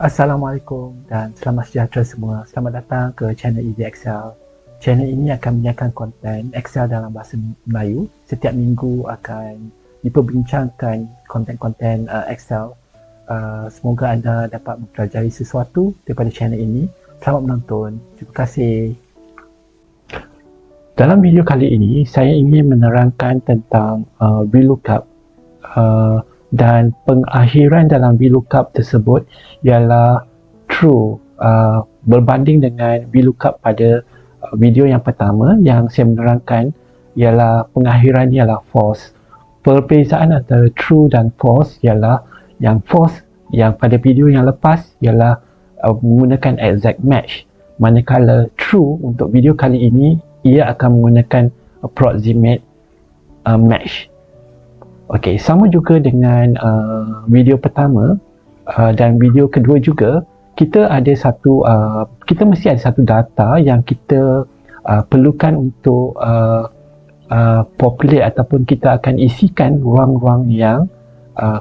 Assalamualaikum dan selamat sejahtera semua. Selamat datang ke channel Easy Excel. Channel ini akan menyiarkan konten Excel dalam bahasa Melayu. Setiap minggu akan diperbincangkan konten-konten Excel. Semoga anda dapat mempelajari sesuatu daripada channel ini. Selamat menonton. Terima kasih. Dalam video kali ini, saya ingin menerangkan tentang Vlookup. Dan pengakhiran dalam Vlookup tersebut ialah true, berbanding dengan Vlookup pada video yang pertama yang saya menerangkan ialah pengakhiran ialah false. Perbezaan antara true dan false ialah yang false yang pada video yang lepas ialah menggunakan exact match, manakala true untuk video kali ini ia akan menggunakan approximate match. Okey, sama juga dengan video pertama dan video kedua juga, kita mesti ada satu data yang kita perlukan untuk populate ataupun kita akan isikan ruang-ruang yang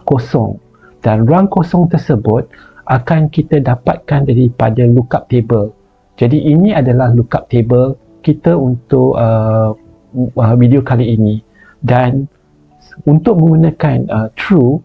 kosong, dan ruang kosong tersebut akan kita dapatkan daripada lookup table. Jadi ini adalah lookup table kita untuk video kali ini. Dan untuk menggunakan true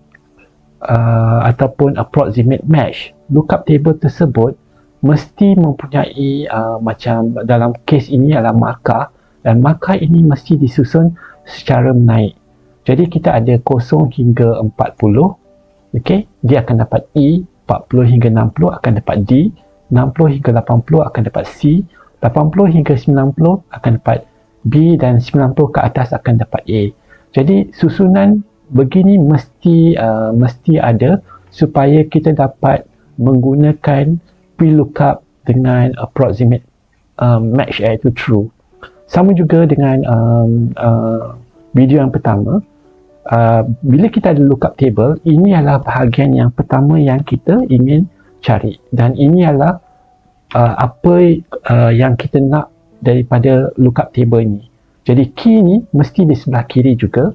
ataupun approximate match, lookup table tersebut mesti mempunyai macam dalam kes ini adalah markah, dan markah ini mesti disusun secara menaik. Jadi kita ada 0 hingga 40, okey, dia akan dapat E, 40 hingga 60 akan dapat D, 60 hingga 80 akan dapat C, 80 hingga 90 akan dapat B, dan 90 ke atas akan dapat A. Jadi susunan begini mesti ada supaya kita dapat menggunakan Vlookup dengan approximate match, iaitu true. Sama juga dengan video yang pertama, bila kita ada lookup table, ini adalah bahagian yang pertama yang kita ingin cari, dan ini adalah apa yang kita nak daripada lookup table ini. Jadi key ni mesti di sebelah kiri juga,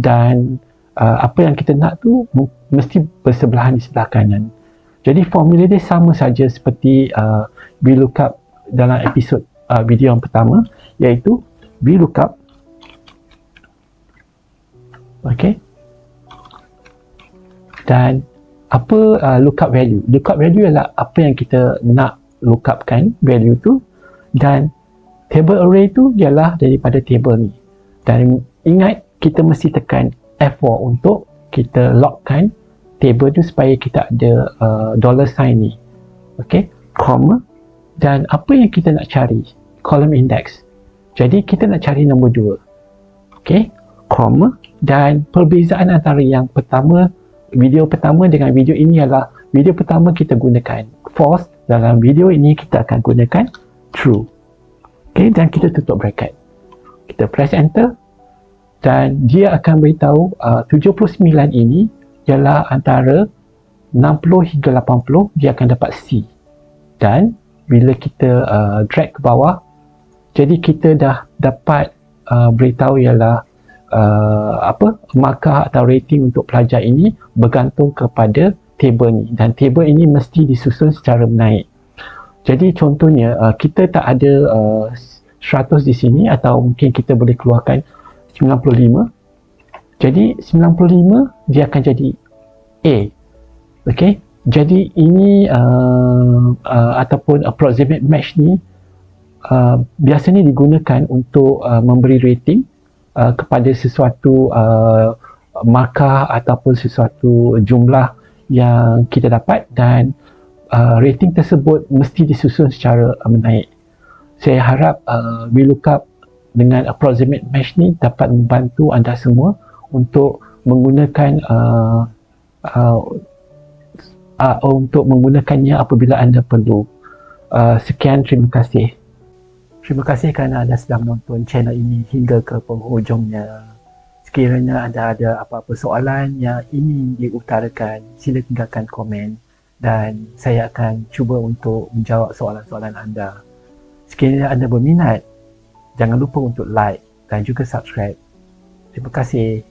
dan apa yang kita nak tu mesti bersebelahan di sebelah kanan. Jadi formula dia sama saja seperti Vlookup dalam episod video yang pertama, iaitu Vlookup, okey, dan apa lookup value. Lookup value ialah apa yang kita nak lookupkan value tu, dan table array tu ialah daripada table ni. Dan ingat, kita mesti tekan F4 untuk kita lockkan table tu supaya kita ada dollar sign ni. Okey, comma, dan apa yang kita nak cari, column index. Jadi kita nak cari nombor 2. Okey, comma, dan perbezaan antara yang pertama, video pertama dengan video ini adalah video pertama kita gunakan false, dalam video ini kita akan gunakan true. Okay, dan kita tutup bracket. Kita press enter, dan dia akan beritahu 79 ini ialah antara 60 hingga 80, dia akan dapat C. Dan bila kita drag ke bawah, jadi kita dah dapat beritahu ialah markah atau rating untuk pelajar ini bergantung kepada table ni, dan table ini mesti disusun secara menaik. Jadi contohnya kita tak ada 100 di sini, atau mungkin kita boleh keluarkan 95. Jadi 95 dia akan jadi A. Okey. Jadi ini ataupun approximate match ni biasanya digunakan untuk memberi rating kepada sesuatu markah ataupun sesuatu jumlah yang kita dapat, dan rating tersebut mesti disusun secara menaik. Saya harap Vlookup dengan approximate match ni dapat membantu anda semua untuk menggunakan menggunakannya apabila anda perlu. Sekian, terima kasih. Terima kasih kerana anda sedang menonton channel ini hingga ke penghujungnya. Sekiranya anda ada apa-apa soalan yang ingin diutarakan, sila tinggalkan komen, dan saya akan cuba untuk menjawab soalan-soalan anda. Sekiranya anda berminat, jangan lupa untuk like dan juga subscribe. Terima kasih.